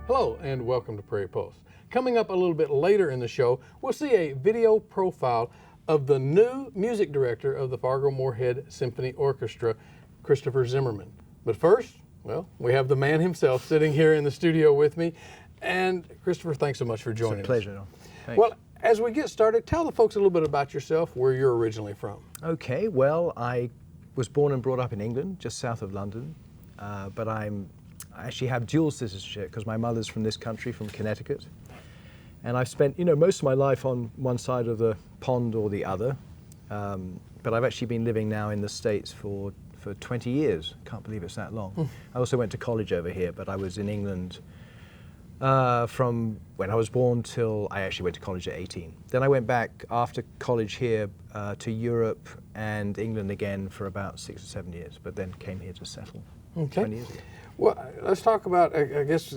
Hello and welcome to Prairie Pulse. Coming up a little bit later in the show, we'll see a video profile of the new music director of the Fargo-Moorhead Symphony Orchestra, Christopher Zimmerman. But first, well, we have the man himself sitting here in the studio with me. And Christopher, thanks so much for joining us. It's a pleasure. Thanks. Well, as we get started, tell the folks a little bit about yourself, where you're originally from. Okay, well, I was born and brought up in England, just south of London, but I actually have dual citizenship because my mother's from this country, from Connecticut. And I've spent, most of my life on one side of the pond or the other. But I've actually been living now in the States for 20 years. Can't believe it's that long. I also went to college over here, but I was in England from when I was born till I actually went to college at 18. Then I went back after college here to Europe and England again for about 6 or 7 years, but then came here to settle 20 years ago. Well, let's talk about, I guess,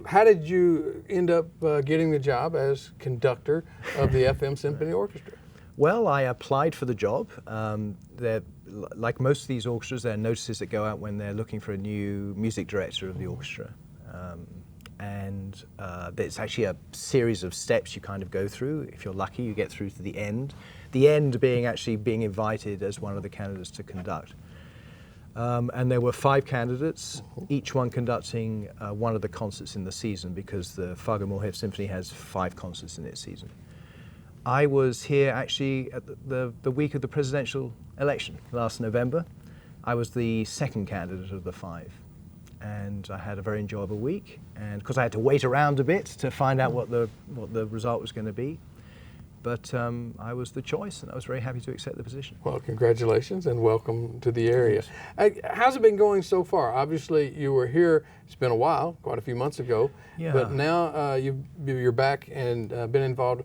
how did you end up getting the job as conductor of the FM Symphony Orchestra? Well, I applied for the job. Like most of these orchestras, there are notices that go out when they're looking for a new music director of the orchestra. And there's actually a series of steps you kind of go through. If you're lucky, you get through to the end. The end being actually being invited as one of the candidates to conduct. And there were 5 candidates, each one conducting one of the concerts in the season, because the Fargo-Moorhead Symphony has 5 concerts in its season. I was here actually at the week of the presidential election last November. I was the second candidate of the 5. And I had a very enjoyable week, and because I had to wait around a bit to find out what the result was going to be. But I was the choice, and I was very happy to accept the position. Well, congratulations and welcome to the area. How's it been going so far? Obviously, you were here, it's been a while, quite a few months ago, but now you're back and been involved.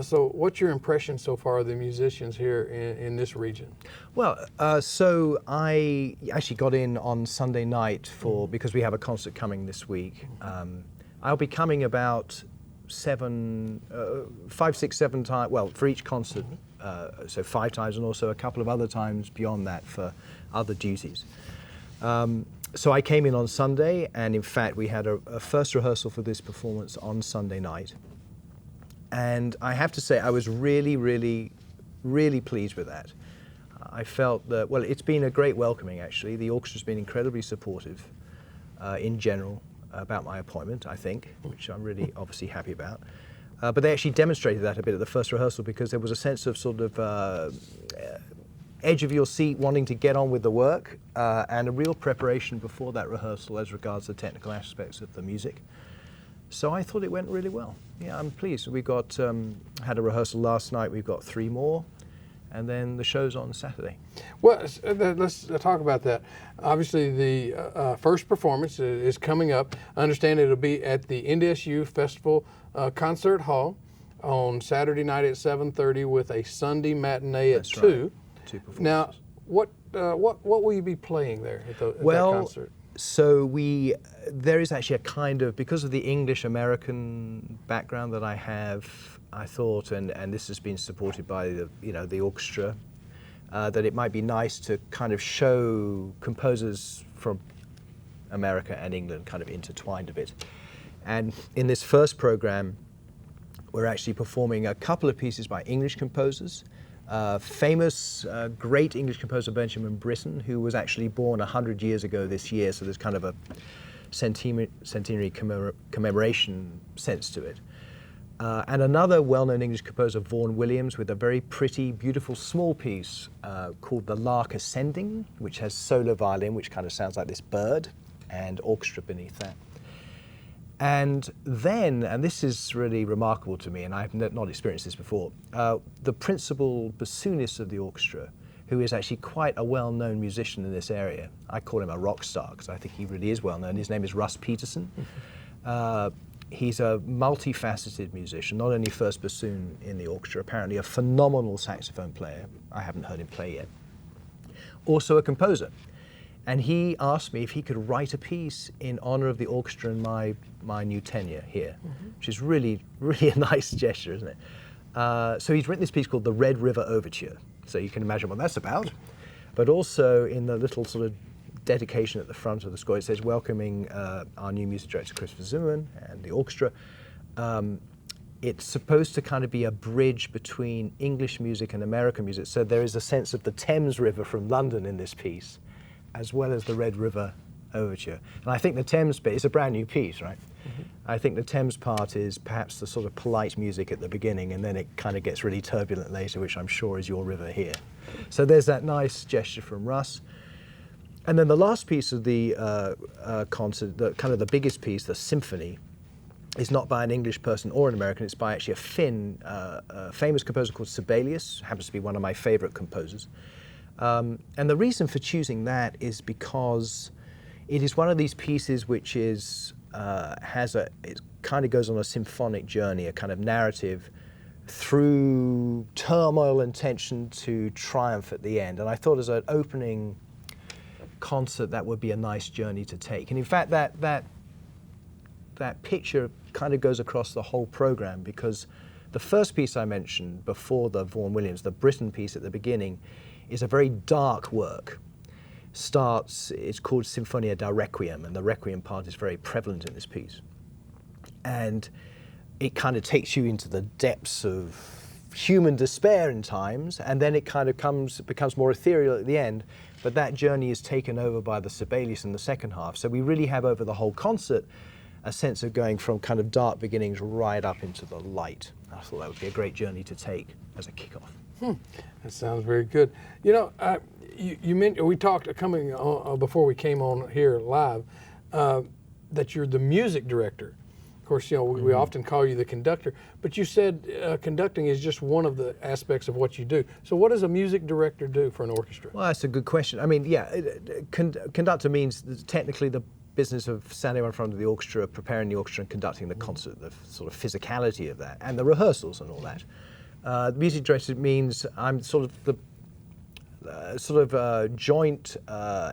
So what's your impression so far of the musicians here in this region? Well, so I actually got in on Sunday night because we have a concert coming this week. I'll be coming about 5, 6, 7 times, well, for each concert, so 5 times, and also a couple of other times beyond that for other duties. So I came in on Sunday, and in fact we had a first rehearsal for this performance on Sunday night. And I have to say I was really, really, really pleased with that. I felt that, well, it's been a great welcoming actually. The orchestra's been incredibly supportive in general about my appointment, I think, which I'm really obviously happy about. But they actually demonstrated that a bit at the first rehearsal, because there was a sense of sort of edge of your seat, wanting to get on with the work, and a real preparation before that rehearsal as regards the technical aspects of the music. So I thought it went really well. Yeah, I'm pleased. We got had a rehearsal last night. We've got 3 more. And then the show's on Saturday. Well, let's talk about that. Obviously, the first performance is coming up. I understand it'll be at the NDSU Festival Concert Hall on Saturday night at 7:30 with a Sunday matinee at 2. Right. 2 performances. Now, what will you be playing there at that concert? So there is actually a kind of, because of the English-American background that I have, I thought, and this has been supported by the orchestra, that it might be nice to kind of show composers from America and England kind of intertwined a bit. And in this first program, we're actually performing a couple of pieces by English composers. Famous, great English composer Benjamin Britten, who was actually born 100 years ago this year, so there's kind of a centenary commemoration sense to it. And another well-known English composer, Vaughan Williams, with a very pretty, beautiful small piece called The Lark Ascending, which has solo violin, which kind of sounds like this bird, and orchestra beneath that. And then, and this is really remarkable to me, and I've not experienced this before, the principal bassoonist of the orchestra, who is actually quite a well-known musician in this area. I call him a rock star because I think he really is well-known. His name is Russ Peterson. He's a multifaceted musician, not only first bassoon in the orchestra, apparently a phenomenal saxophone player. I haven't heard him play yet. Also a composer. And he asked me if he could write a piece in honor of the orchestra in my new tenure here, which is really, really a nice gesture, isn't it? So he's written this piece called The Red River Overture. So you can imagine what that's about. But also in the little sort of dedication at the front of the score. It says, welcoming our new music director, Christopher Zimmerman, and the orchestra. It's supposed to kind of be a bridge between English music and American music. So there is a sense of the Thames River from London in this piece, as well as the Red River Overture. And I think the Thames bit, it's a brand new piece, right? Mm-hmm. I think the Thames part is perhaps the sort of polite music at the beginning, and then it kind of gets really turbulent later, which I'm sure is your river here. So there's that nice gesture from Russ. And then the last piece of the concert, kind of the biggest piece, the symphony, is not by an English person or an American. It's by actually a Finn, famous composer called Sibelius, happens to be one of my favorite composers. And the reason for choosing that is because it is one of these pieces which is it kind of goes on a symphonic journey, a kind of narrative through turmoil and tension to triumph at the end. And I thought as an opening concert that would be a nice journey to take. And in fact, that picture kind of goes across the whole program, because the first piece I mentioned before the Vaughan Williams, the Britain piece at the beginning, is a very dark work. It's called Sinfonia da Requiem, and the Requiem part is very prevalent in this piece. And it kind of takes you into the depths of human despair in times, and then it kind of becomes more ethereal at the end. But that journey is taken over by the Sibelius in the second half. So we really have over the whole concert a sense of going from kind of dark beginnings right up into the light. I thought that would be a great journey to take as a kickoff. That sounds very good. You know, you mentioned, we talked coming on, before we came on here live, that you're the music director. Of course, you know, we often call you the conductor, but you said conducting is just one of the aspects of what you do. So what does a music director do for an orchestra? Well, that's a good question. I mean, yeah, conductor means technically the business of standing in front of the orchestra, preparing the orchestra and conducting the concert, the sort of physicality of that, and the rehearsals and all that. The music director means I'm sort of the joint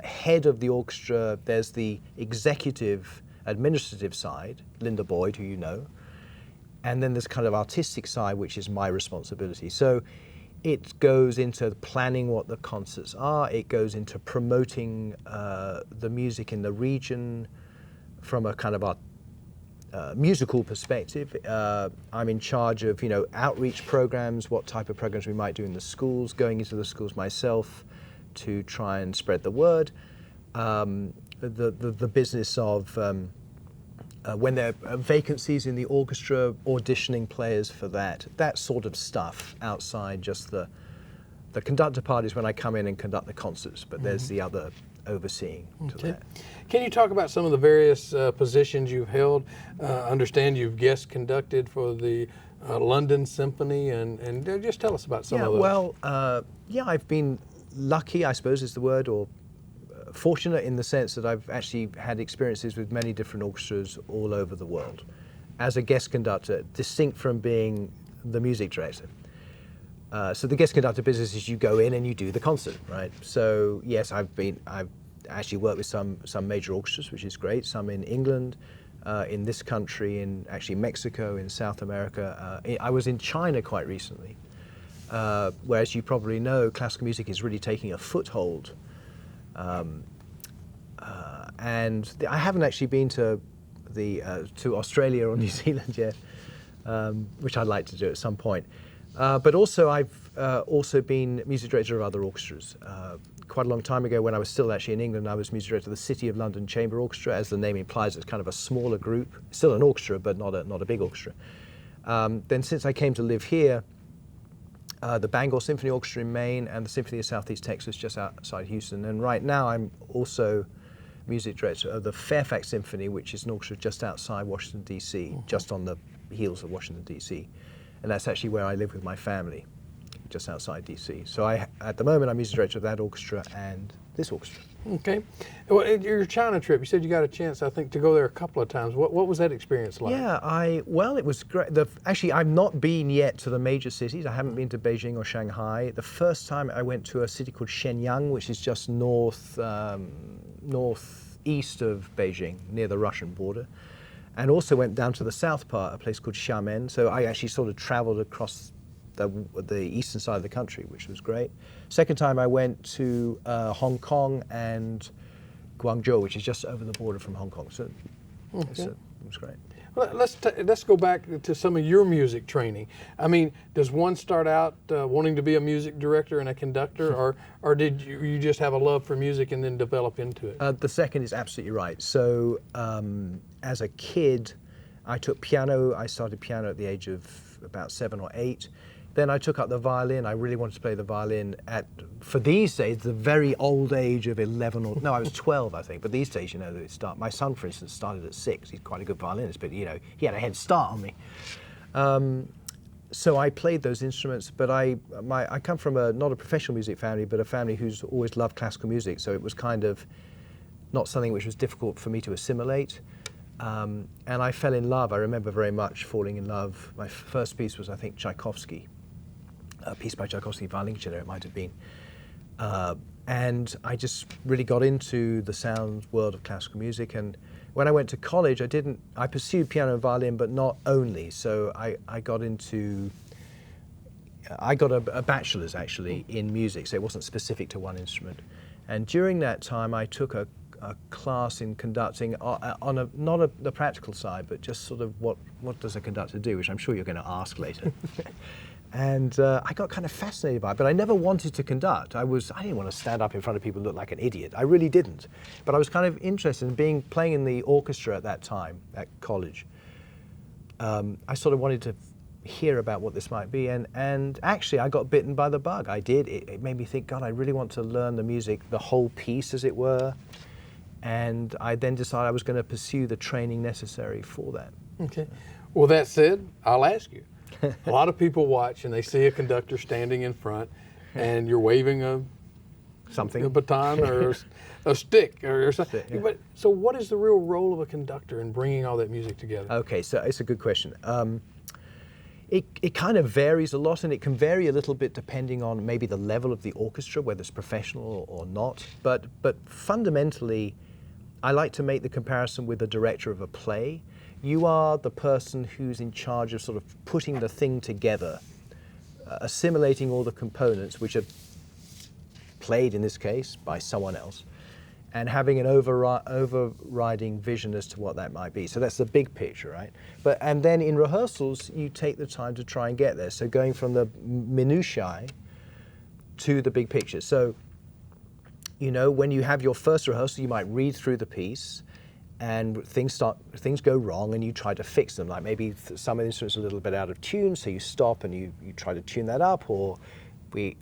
head of the orchestra. There's the executive administrative side, Linda Boyd, who you know, and then there's kind of artistic side, which is my responsibility. So it goes into planning what the concerts are, it goes into promoting the music in the region from a kind of musical perspective. I'm in charge of, you know, outreach programs, what type of programs we might do in the schools, going into the schools myself to try and spread the word. The business of when there are vacancies in the orchestra, auditioning players for that sort of stuff outside just the conductor part is when I come in and conduct the concerts, but there's the other overseeing to that. Can you talk about some of the various positions you've held? Understand you've guest conducted for the London Symphony, and just tell us about some of those. Well, I've been lucky, I suppose is the word, or fortunate in the sense that I've actually had experiences with many different orchestras all over the world as a guest conductor, distinct from being the music director. So the guest conductor business is you go in and you do the concert, right? So yes, I've actually worked with some major orchestras, which is great, some in England, in this country, in actually Mexico, in South America. I was in China quite recently, where, as you probably know, classical music is really taking a foothold. And I haven't actually been to Australia or New Zealand yet, which I'd like to do at some point. But also I've also been music director of other orchestras. Quite a long time ago, when I was still actually in England, I was music director of the City of London Chamber Orchestra. As the name implies, it's kind of a smaller group, still an orchestra, but not a big orchestra. Then since I came to live here, the Bangor Symphony Orchestra in Maine and the Symphony of Southeast Texas just outside Houston. And right now I'm also music director of the Fairfax Symphony, which is an orchestra just outside Washington, D.C., just on the heels of Washington, D.C. And that's actually where I live with my family, just outside D.C. So at the moment, I'm music director of that orchestra and this orchestra. Okay. Well, your China trip, you said you got a chance, I think, to go there a couple of times. What was that experience like? Yeah, well, it was great. Actually, I've not been yet to the major cities. I haven't been to Beijing or Shanghai. The first time I went to a city called Shenyang, which is just northeast of Beijing, near the Russian border. And also went down to the south part, a place called Xiamen. So I actually sort of traveled across the eastern side of the country, which was great. Second time I went to Hong Kong and Guangzhou, which is just over the border from Hong Kong. So it was great. Well, let's go back to some of your music training. I mean, does one start out wanting to be a music director and a conductor, or did you just have a love for music and then develop into it? The second is absolutely right. So as a kid, I took piano. I started piano at the age of about 7 or 8. Then I took up the violin. I really wanted to play the violin for these days, the very old age of 11 or, no, I was 12, I think. But these days, you know, my son, for instance, started at 6. He's quite a good violinist, but, you know, he had a head start on me. So I played those instruments, but I come from not a professional music family, but a family who's always loved classical music. So it was kind of not something which was difficult for me to assimilate. And I fell in love. I remember very much falling in love. My first piece was, I think, Tchaikovsky. A piece by Tchaikovsky, Violoncello, it might have been. And I just really got into the sound world of classical music. And when I went to college, I pursued piano and violin, but not only. So I got a bachelor's actually in music, so it wasn't specific to one instrument. And during that time, I took a class in conducting on not the practical side, but just sort of what does a conductor do, which I'm sure you're going to ask later. And I got kind of fascinated by it, but I never wanted to conduct. I didn't want to stand up in front of people and look like an idiot. I really didn't. But I was kind of interested in playing in the orchestra at that time, at college. I sort of wanted to hear about what this might be, and actually I got bitten by the bug. I did. It made me think, God, I really want to learn the music, the whole piece, as it were. And I then decided I was going to pursue the training necessary for that. Okay. Well, that said, I'll ask you. A lot of people watch and they see a conductor standing in front and you're waving a baton or a stick or something. Yeah. But, so what is the real role of a conductor in bringing all that music together? Okay, so it's a good question. It kind of varies a lot, and it can vary a little bit depending on maybe the level of the orchestra, whether it's professional or not. But fundamentally, I like to make the comparison with the director of a play. You are the person who's in charge of sort of putting the thing together, assimilating all the components, which are played in this case by someone else, and having an overriding vision as to what that might be. So that's the big picture, right? And then in rehearsals, you take the time to try and get there. So going from the minutiae to the big picture. So, you know, when you have your first rehearsal, you might read through the piece, and things go wrong, and you try to fix them. Like maybe some of the instruments are a little bit out of tune, so you stop and you try to tune that up. Or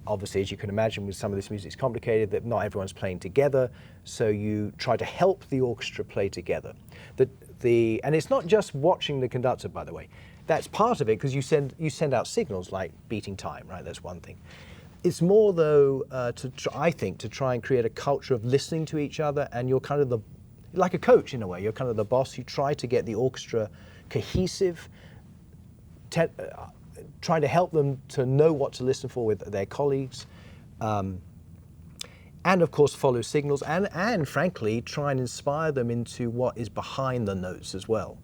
obviously, as you can imagine, with some of this music, it's complicated that not everyone's playing together, so you try to help the orchestra play together. And it's not just watching the conductor, by the way. That's part of it, because you send out signals like beating time, right? That's one thing. It's more though I think to try and create a culture of listening to each other, and you're kind of like a coach in a way. You're kind of the boss. You try to get the orchestra cohesive, try to help them to know what to listen for with their colleagues, and of course follow signals, and frankly try and inspire them into what is behind the notes as well.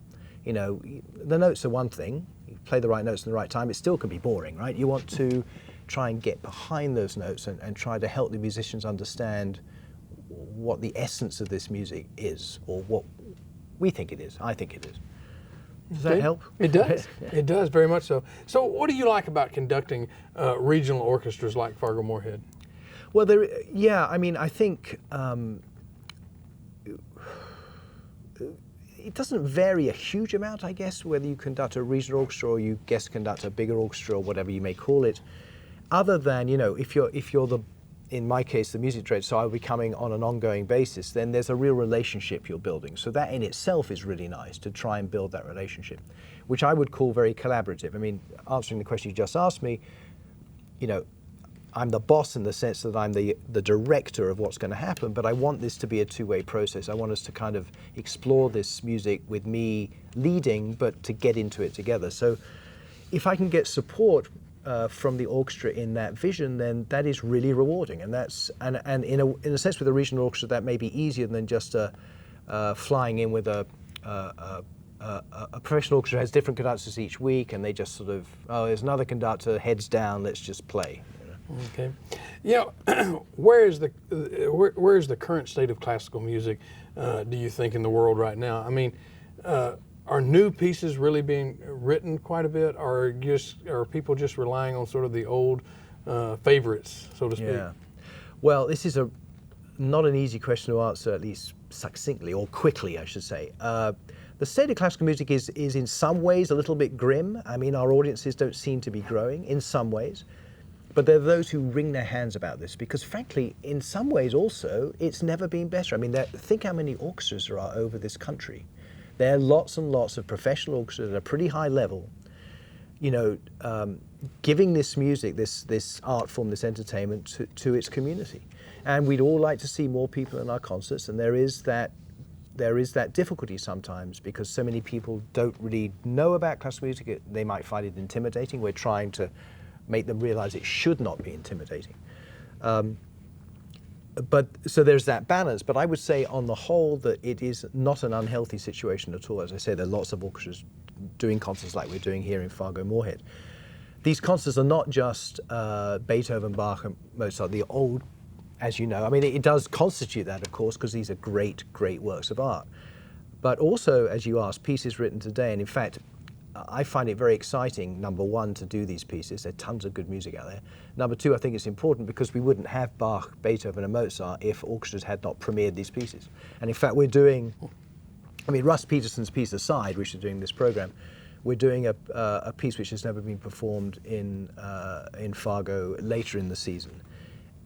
You know, the notes are one thing. You play the right notes in the right time. It still can be boring, right? You want to try and get behind those notes and try to help the musicians understand what the essence of this music is, or what we think it is. I think it is. Does that help? It does. It does, very much so. So what do you like about conducting regional orchestras like Fargo-Moorhead? Well, I mean, I think it doesn't vary a huge amount, I guess, whether you conduct a regional orchestra or you guest conduct a bigger orchestra or whatever you may call it. Other than, you know, if you're in my case, the music director, so I'll be coming on an ongoing basis, then there's a real relationship you're building. So that in itself is really nice, to try and build that relationship, which I would call very collaborative. I mean, answering the question you just asked me, you know, I'm the boss in the sense that I'm the director of what's going to happen, but I want this to be a two-way process. I want us to kind of explore this music with me leading, but to get into it together. So if I can get support from the orchestra in that vision, then that is really rewarding, and in a sense with a regional orchestra that may be easier than just flying in with a professional orchestra has different conductors each week, and they just sort of, oh, there's another conductor, heads down, let's just play. You know? Okay. You know, where is the current state of classical music, do you think, in the world right now? I mean, are new pieces really being written quite a bit, or are people just relying on sort of the old favorites, so to speak? Yeah. Well, this is not an easy question to answer, at least succinctly or quickly, I should say. The state of classical music is in some ways a little bit grim. I mean, our audiences don't seem to be growing in some ways. But there are those who wring their hands about this because, frankly, in some ways also, it's never been better. I mean, think how many orchestras there are over this country. There are lots and lots of professional orchestras at a pretty high level, you know, giving this music, this art form, this entertainment to its community. And we'd all like to see more people in our concerts, and there is that difficulty sometimes because so many people don't really know about classical music. They might find it intimidating. We're trying to make them realize it should not be intimidating. But so there's that balance. But I would say on the whole that it is not an unhealthy situation at all. As I say, there are lots of orchestras doing concerts like we're doing here in Fargo Moorhead. These concerts are not just Beethoven, Bach, and Mozart, the old, as you know. I mean, it does constitute that, of course, because these are great, great works of art. But also, as you asked, pieces written today. And in fact, I find it very exciting, number one, to do these pieces. There are tons of good music out there. Number two, I think it's important because we wouldn't have Bach, Beethoven, and Mozart if orchestras had not premiered these pieces. And in fact, we're doing, I mean, Russ Peterson's piece aside, which is doing this program, we're doing a piece which has never been performed in Fargo later in the season.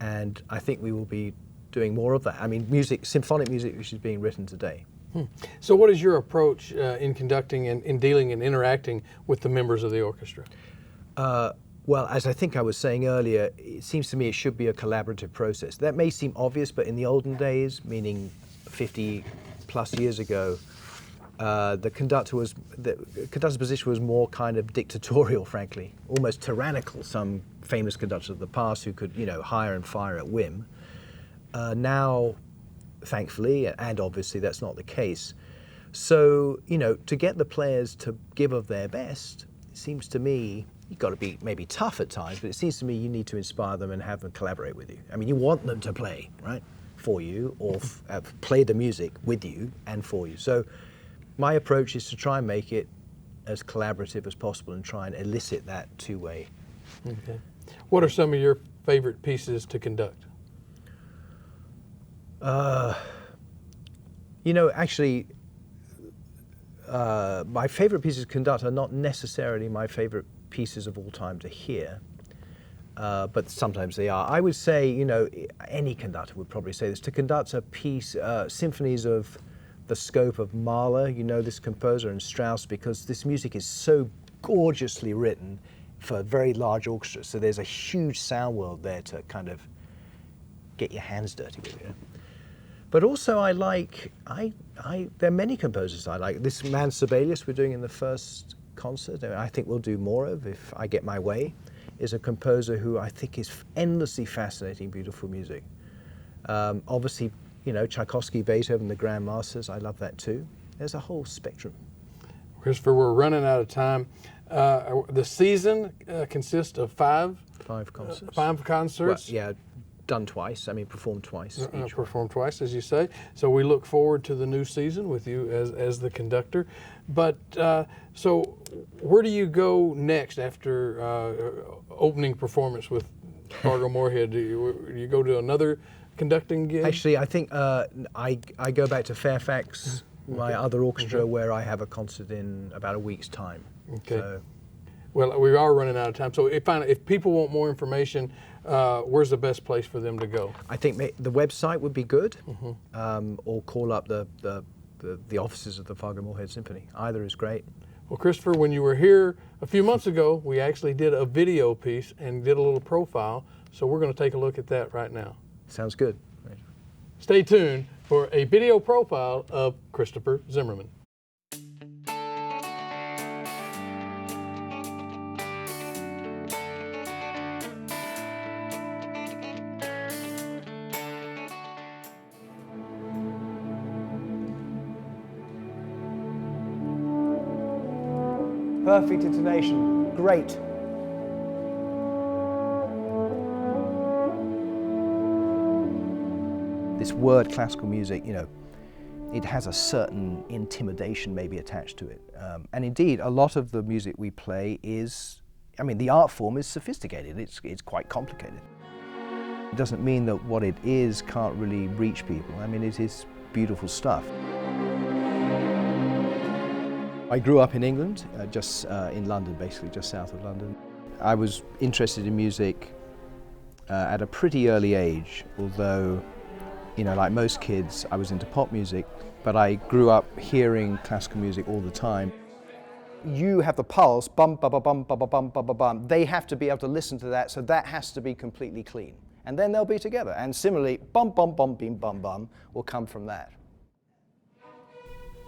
And I think we will be doing more of that. I mean, music, symphonic music, which is being written today. So what is your approach in conducting and in dealing and interacting with the members of the orchestra? Well, as I think I was saying earlier, it seems to me it should be a collaborative process. That may seem obvious, but in the olden days, meaning 50 plus years ago, the conductor's position was more kind of dictatorial, frankly, almost tyrannical. Some famous conductors of the past who could, you know, hire and fire at whim. Now, thankfully, and obviously that's not the case. So, you know, to get the players to give of their best, it seems to me, you've got to be maybe tough at times, but it seems to me you need to inspire them and have them collaborate with you. I mean, you want them to play, right, for you, or play the music with you and for you. So my approach is to try and make it as collaborative as possible and try and elicit that two-way. Okay. What are some of your favorite pieces to conduct? You know, actually, my favorite pieces to conduct are not necessarily my favorite pieces of all time to hear, but sometimes they are. I would say, you know, any conductor would probably say this, to conduct a piece, symphonies of the scope of Mahler, you know, this composer, and Strauss, because this music is so gorgeously written for very large orchestras, so there's a huge sound world there to kind of get your hands dirty with, you know. But also I like, there are many composers I like. This man Sibelius we're doing in the first concert, I think we'll do more of if I get my way, is a composer who I think is endlessly fascinating, beautiful music. Obviously, you know, Tchaikovsky, Beethoven, the Grand Masters, I love that too. There's a whole spectrum. Christopher, we're running out of time. The season consists of five concerts. Five concerts. Well, yeah, done twice. I mean, performed twice. Performed twice, as you say. So we look forward to the new season with you as the conductor. But so where do you go next after opening performance with Fargo Moorhead? Do you go to another conducting gig? Actually, I think I go back to Fairfax, my other orchestra, where I have a concert in about a week's time. Okay. So, well, we are running out of time. So if people want more information, where's the best place for them to go? I think the website would be good, or call up the offices of the Fargo Moorhead Symphony. Either is great. Well, Christopher, when you were here a few months ago, we actually did a video piece and did a little profile. So we're going to take a look at that right now. Sounds good. Stay tuned for a video profile of Christopher Zimmerman. Perfect intonation. Great. this word classical music, you know, it has a certain intimidation maybe attached to it. And indeed, a lot of the music we play is, I mean, the art form is sophisticated, it's quite complicated. It doesn't mean that what it is can't really reach people. I mean, it is beautiful stuff. I grew up in England, just in London, basically, just south of London. I was interested in music at a pretty early age, although, you know, like most kids, I was into pop music, but I grew up hearing classical music all the time. You have the pulse, bum, ba, ba, bum, ba, ba, bum, ba, ba, bum. They have to be able to listen to that, so that has to be completely clean. And then they'll be together. And similarly, bum, bum, bum, bim, bum, bum will come from that.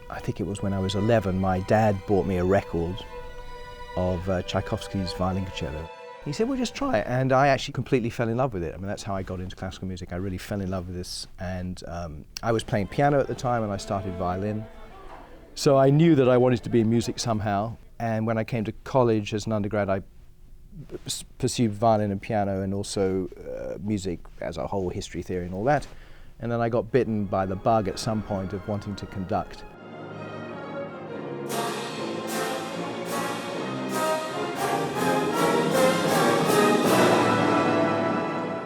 I think it was when I was 11, my dad bought me a record of Tchaikovsky's Violin Concerto. He said, well, just try it. And I actually completely fell in love with it. I mean, that's how I got into classical music. I really fell in love with this. And I was playing piano at the time, and I started violin. So I knew that I wanted to be in music somehow. And when I came to college as an undergrad, I pursued violin and piano, and also music as a whole, history, theory, and all that. And then I got bitten by the bug at some point of wanting to conduct.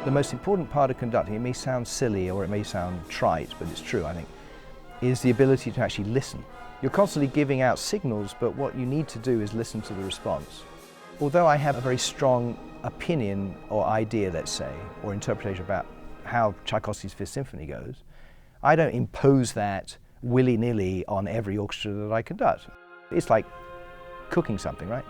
The most important part of conducting, it may sound silly or it may sound trite, but it's true, I think, is the ability to actually listen. You're constantly giving out signals, but what you need to do is listen to the response. Although I have a very strong opinion or idea, let's say, or interpretation about how Tchaikovsky's Fifth Symphony goes, I don't impose that willy-nilly on every orchestra that I conduct. It's like cooking something, right?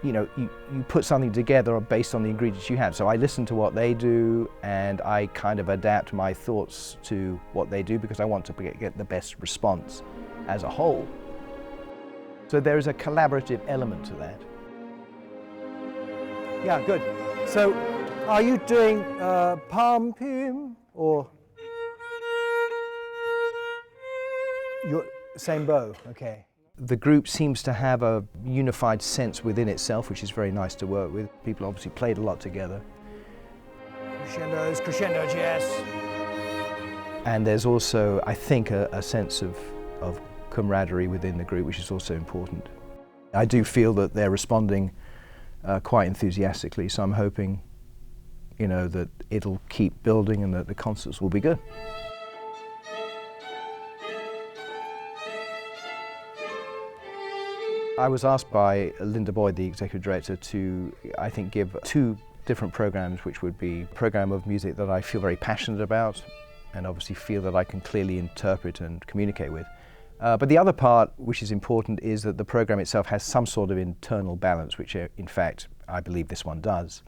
You know, you put something together based on the ingredients you have. So I listen to what they do, and I kind of adapt my thoughts to what they do because I want to get the best response as a whole. So there is a collaborative element to that. Yeah, good. So are you doing pam, pim, or your same bow? Okay. The group seems to have a unified sense within itself, which is very nice to work with. People obviously played a lot together. Crescendos, crescendos, yes. And there's also, I think, a sense of camaraderie within the group, which is also important. I do feel that they're responding quite enthusiastically, so I'm hoping, you know, that it'll keep building and that the concerts will be good. I was asked by Linda Boyd, the executive director, to, I think, give 2 different programs, which would be a program of music that I feel very passionate about and obviously feel that I can clearly interpret and communicate with. But the other part, which is important, is that the program itself has some sort of internal balance, which in fact I believe this one does.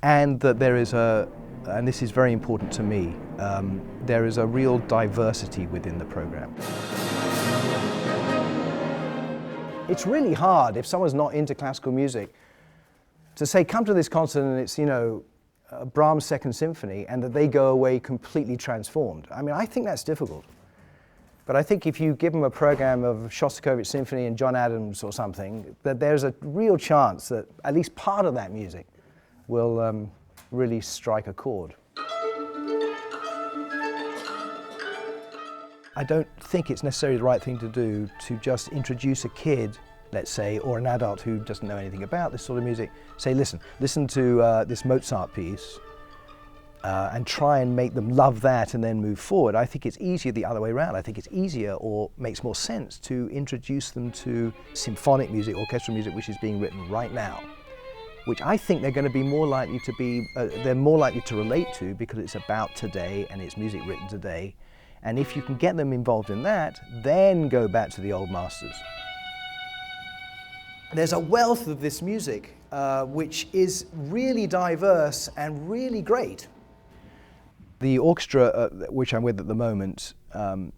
And that there is and this is very important to me, there is a real diversity within the program. It's really hard if someone's not into classical music to say, come to this concert and it's, you know, Brahms' Second Symphony, and that they go away completely transformed. I mean, I think that's difficult. But I think if you give them a program of Shostakovich Symphony and John Adams or something, that there's a real chance that at least part of that music will really strike a chord. I don't think it's necessarily the right thing to do to just introduce a kid, let's say, or an adult who doesn't know anything about this sort of music, say, listen to this Mozart piece, and try and make them love that and then move forward. I think it's easier the other way around. I think it's easier, or makes more sense, to introduce them to symphonic music, orchestral music, which is being written right now, which I think they're going to be more likely to be, they're more likely to relate to because it's about today and it's music written today. And if you can get them involved in that, then go back to the old masters. There's a wealth of this music, which is really diverse and really great. The orchestra, which I'm with at the moment,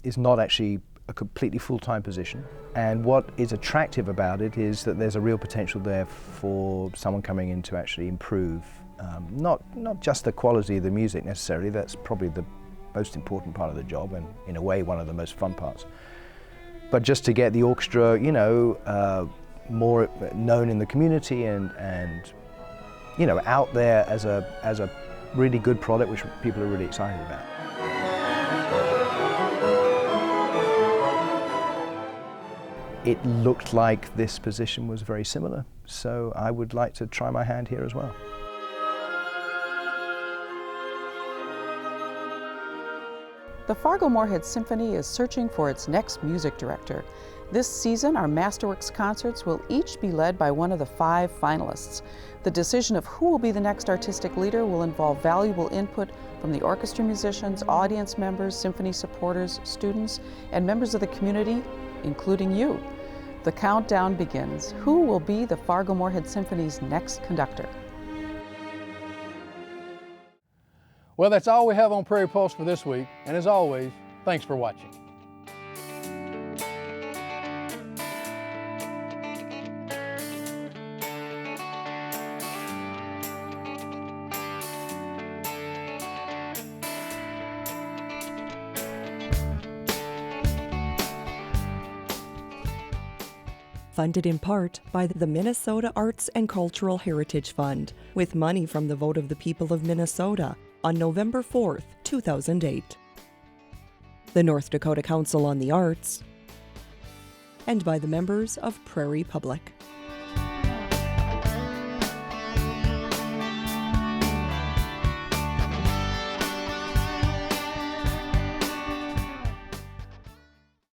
is not actually a completely full-time position. And what is attractive about it is that there's a real potential there for someone coming in to actually improve, not just the quality of the music necessarily, that's probably the most important part of the job, and in a way one of the most fun parts, but just to get the orchestra, you know, more known in the community and you know, out there as a really good product which people are really excited about. it looked like this position was very similar. So I would like to try my hand here as well. The Fargo-Moorhead Symphony is searching for its next music director. This season, our Masterworks concerts will each be led by one of the 5 finalists. The decision of who will be the next artistic leader will involve valuable input from the orchestra musicians, audience members, symphony supporters, students, and members of the community, including you. The countdown begins. Who will be the Fargo-Moorhead Symphony's next conductor? Well, that's all we have on Prairie Pulse for this week. And as always, thanks for watching. Funded in part by the Minnesota Arts and Cultural Heritage Fund, with money from the vote of the people of Minnesota on November 4th, 2008. The North Dakota Council on the Arts, and by the members of Prairie Public.